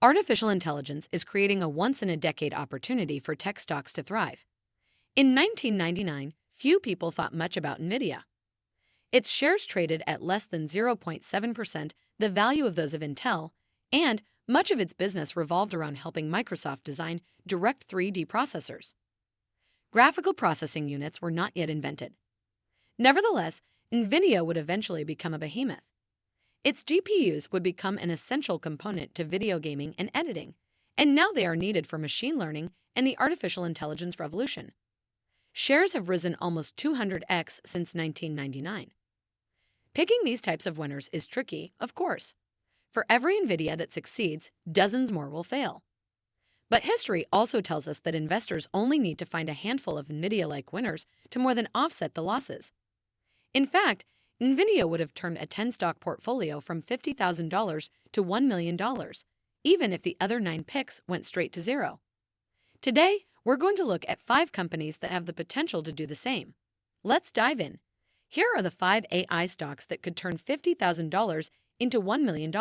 Artificial intelligence is creating a once-in-a-decade opportunity for tech stocks to thrive. In 1999, few people thought much about NVIDIA. Its shares traded at less than 0.7% the value of those of Intel, and much of its business revolved around helping Microsoft design direct 3D processors. Graphical processing units were not yet invented. Nevertheless, NVIDIA would eventually become a behemoth. Its GPUs would become an essential component to video gaming and editing, and now they are needed for machine learning and the artificial intelligence revolution. Shares have risen almost 200x since 1999. Picking these types of winners is tricky, of course. For every NVIDIA that succeeds, dozens more will fail. But history also tells us that investors only need to find a handful of NVIDIA-like winners to more than offset the losses. In fact, NVIDIA would have turned a 10-stock portfolio from $50,000 to $1 million, even if the other 9 picks went straight to zero. Today, we're going to look at 5 companies that have the potential to do the same. Let's dive in. Here are the 5 AI stocks that could turn $50,000 into $1 million.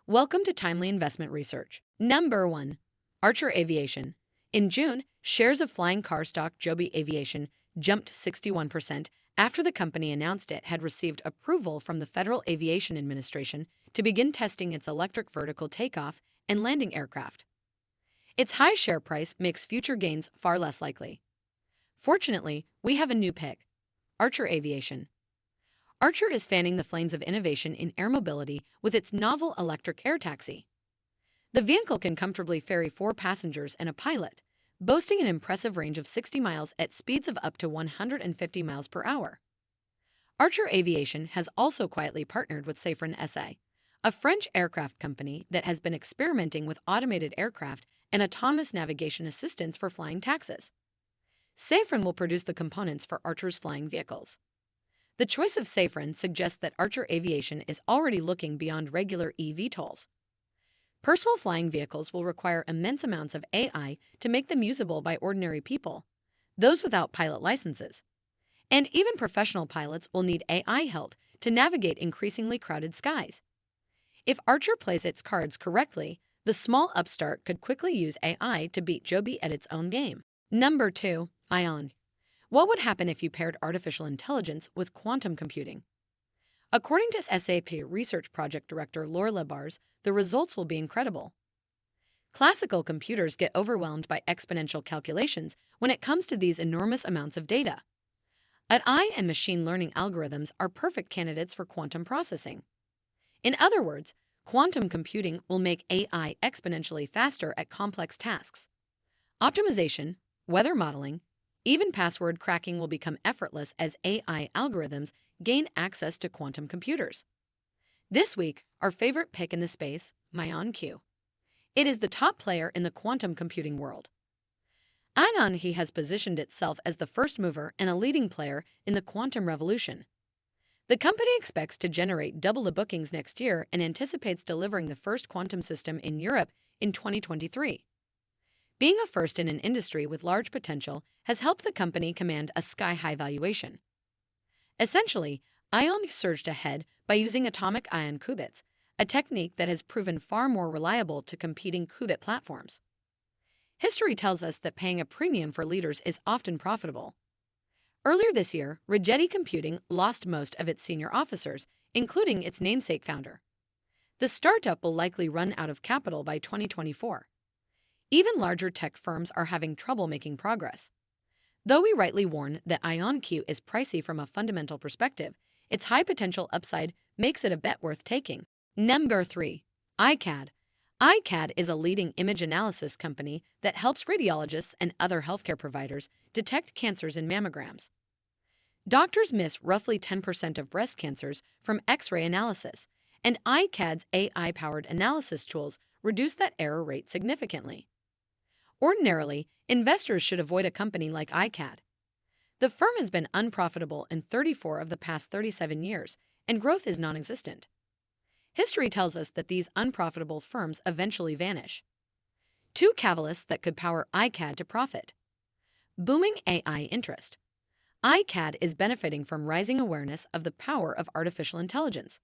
Welcome to Timely Investment Research. Number 1. Archer Aviation. In June, shares of flying car stock Joby Aviation jumped 61% after the company announced it had received approval from the Federal Aviation Administration to begin testing its electric vertical takeoff and landing aircraft. Its high share price makes future gains far less likely. Fortunately, we have a new pick: Archer Aviation. Archer is fanning the flames of innovation in air mobility with its novel electric air taxi. The vehicle can comfortably ferry 4 passengers and a pilot, boasting an impressive range of 60 miles at speeds of up to 150 miles per hour. Archer Aviation has also quietly partnered with Safran SA, a French aircraft company that has been experimenting with automated aircraft and autonomous navigation assistance for flying taxis. Safran will produce the components for Archer's flying vehicles. The choice of Safran suggests that Archer Aviation is already looking beyond regular eVTOLs. Personal flying vehicles will require immense amounts of AI to make them usable by ordinary people, those without pilot licenses. And even professional pilots will need AI help to navigate increasingly crowded skies. If Archer plays its cards correctly, the small upstart could quickly use AI to beat Joby at its own game. Number 2. ION. What would happen if you paired artificial intelligence with quantum computing? According to SAP Research Project Director Laure Lebars, the results will be incredible. Classical computers get overwhelmed by exponential calculations when it comes to these enormous amounts of data. AI and machine learning algorithms are perfect candidates for quantum processing. In other words, quantum computing will make AI exponentially faster at complex tasks. Optimization, weather modeling, even password cracking will become effortless as AI algorithms gain access to quantum computers. This week, our favorite pick in the space, IonQ. It is the top player in the quantum computing world. IonQ has positioned itself as the first mover and a leading player in the quantum revolution. The company expects to generate double the bookings next year and anticipates delivering the first quantum system in Europe in 2023. Being a first in an industry with large potential has helped the company command a sky-high valuation. Essentially, IonQ surged ahead by using atomic ion qubits, a technique that has proven far more reliable to competing qubit platforms. History tells us that paying a premium for leaders is often profitable. Earlier this year, Rigetti Computing lost most of its senior officers, including its namesake founder. The startup will likely run out of capital by 2024. Even larger tech firms are having trouble making progress. Though we rightly warn that IonQ is pricey from a fundamental perspective, its high potential upside makes it a bet worth taking. Number 3. iCAD. iCAD is a leading image analysis company that helps radiologists and other healthcare providers detect cancers in mammograms. Doctors miss roughly 10% of breast cancers from X-ray analysis, and iCAD's AI-powered analysis tools reduce that error rate significantly. Ordinarily, investors should avoid a company like iCAD. The firm has been unprofitable in 34 of the past 37 years, and growth is non-existent. History tells us that these unprofitable firms eventually vanish. 2 catalysts that could power iCAD to profit. Booming AI interest. iCAD is benefiting from rising awareness of the power of artificial intelligence.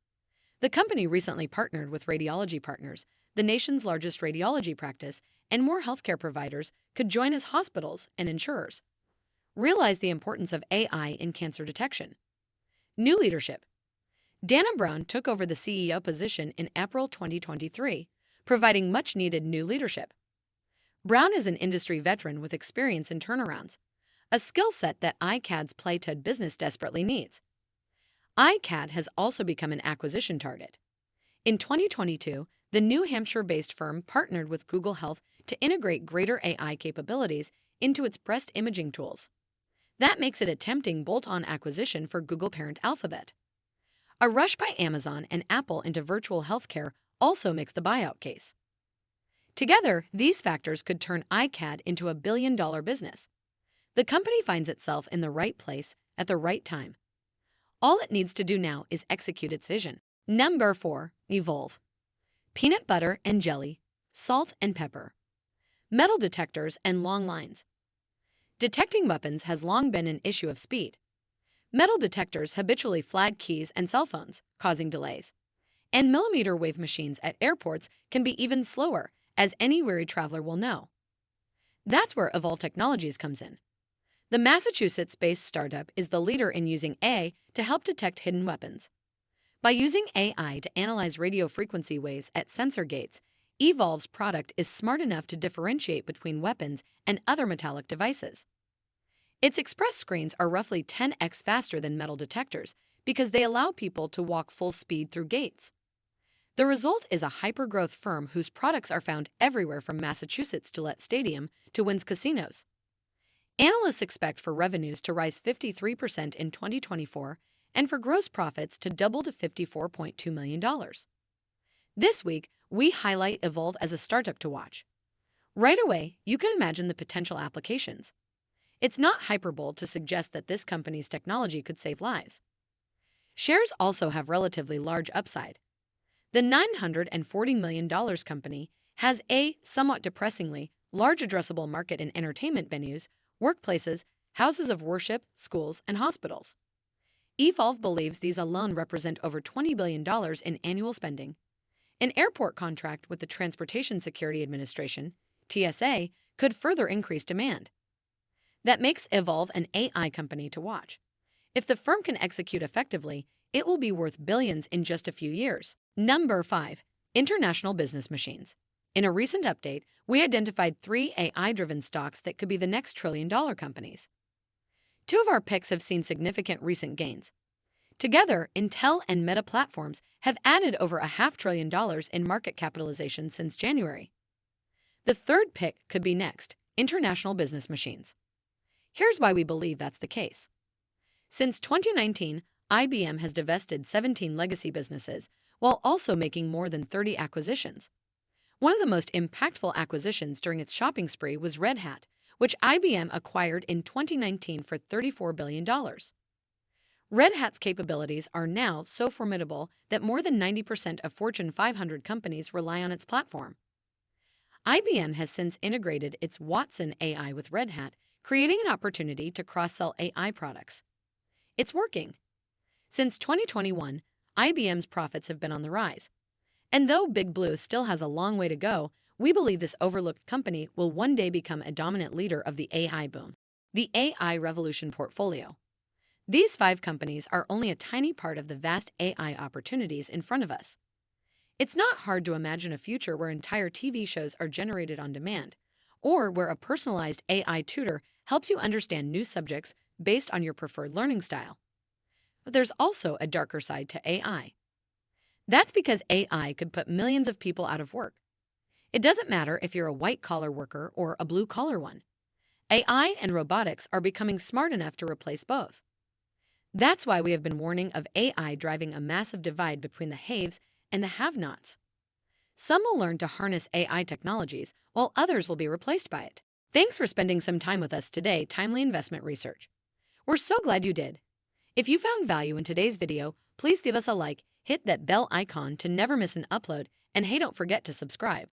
The company recently partnered with Radiology Partners, the nation's largest radiology practice, and more healthcare providers could join as hospitals and insurers. Realize the importance of AI in cancer detection. New leadership. Dana Brown took over the CEO position in April 2023, providing much-needed new leadership. Brown is an industry veteran with experience in turnarounds, a skill set that iCAD's Playtud business desperately needs. iCAD has also become an acquisition target. In 2022, the New Hampshire-based firm partnered with Google Health to integrate greater AI capabilities into its breast imaging tools. That makes it a tempting bolt-on acquisition for Google parent Alphabet. A rush by Amazon and Apple into virtual healthcare also makes the buyout case. Together, these factors could turn iCAD into a billion-dollar business. The company finds itself in the right place at the right time. All it needs to do now is execute its vision. Number 4. Evolv. Peanut butter and jelly, salt and pepper, metal detectors and long lines. Detecting weapons has long been an issue of speed. Metal detectors habitually flag keys and cell phones, causing delays. And millimeter wave machines at airports can be even slower, as any weary traveler will know. That's where Evolv Technologies comes in. The Massachusetts-based startup is the leader in using AI to help detect hidden weapons. By using AI to analyze radio frequency waves at sensor gates, Evolv's product is smart enough to differentiate between weapons and other metallic devices. Its express screens are roughly 10x faster than metal detectors because they allow people to walk full speed through gates. The result is a hyper-growth firm whose products are found everywhere from Massachusetts Gillette Stadium to Wynn's casinos. Analysts expect for revenues to rise 53% in 2024 and for gross profits to double to $54.2 million. This week, we highlight Evolv as a startup to watch. Right away, you can imagine the potential applications. It's not hyperbole to suggest that this company's technology could save lives. Shares also have relatively large upside. The $940 million company has a, somewhat depressingly, large addressable market in entertainment venues, workplaces, houses of worship, schools, and hospitals. Evolv believes these alone represent over $20 billion in annual spending. An airport contract with the Transportation Security Administration, TSA, could further increase demand. That makes Evolv an AI company to watch. If the firm can execute effectively, it will be worth billions in just a few years. Number 5. International Business Machines. In a recent update, we identified 3 AI-driven stocks that could be the next trillion-dollar companies. 2 of our picks have seen significant recent gains. Together, Intel and Meta Platforms have added over $500 billion in market capitalization since January. The third pick could be next, International Business Machines. Here's why we believe that's the case. Since 2019, IBM has divested 17 legacy businesses while also making more than 30 acquisitions. One of the most impactful acquisitions during its shopping spree was Red Hat, which IBM acquired in 2019 for $34 billion. Red Hat's capabilities are now so formidable that more than 90% of Fortune 500 companies rely on its platform. IBM has since integrated its Watson AI with Red Hat, creating an opportunity to cross-sell AI products. It's working. Since 2021, IBM's profits have been on the rise. And though Big Blue still has a long way to go, we believe this overlooked company will one day become a dominant leader of the AI boom. The AI Revolution portfolio. These 5 companies are only a tiny part of the vast AI opportunities in front of us. It's not hard to imagine a future where entire TV shows are generated on demand, or where a personalized AI tutor helps you understand new subjects based on your preferred learning style. But there's also a darker side to AI. That's because AI could put millions of people out of work. It doesn't matter if you're a white-collar worker or a blue-collar one. AI and robotics are becoming smart enough to replace both. That's why we have been warning of AI driving a massive divide between the haves and the have-nots. Some will learn to harness AI technologies, while others will be replaced by it. Thanks for spending some time with us today, Timely Investment Research. We're so glad you did. If you found value in today's video, please give us a like, hit that bell icon to never miss an upload, and hey, don't forget to subscribe.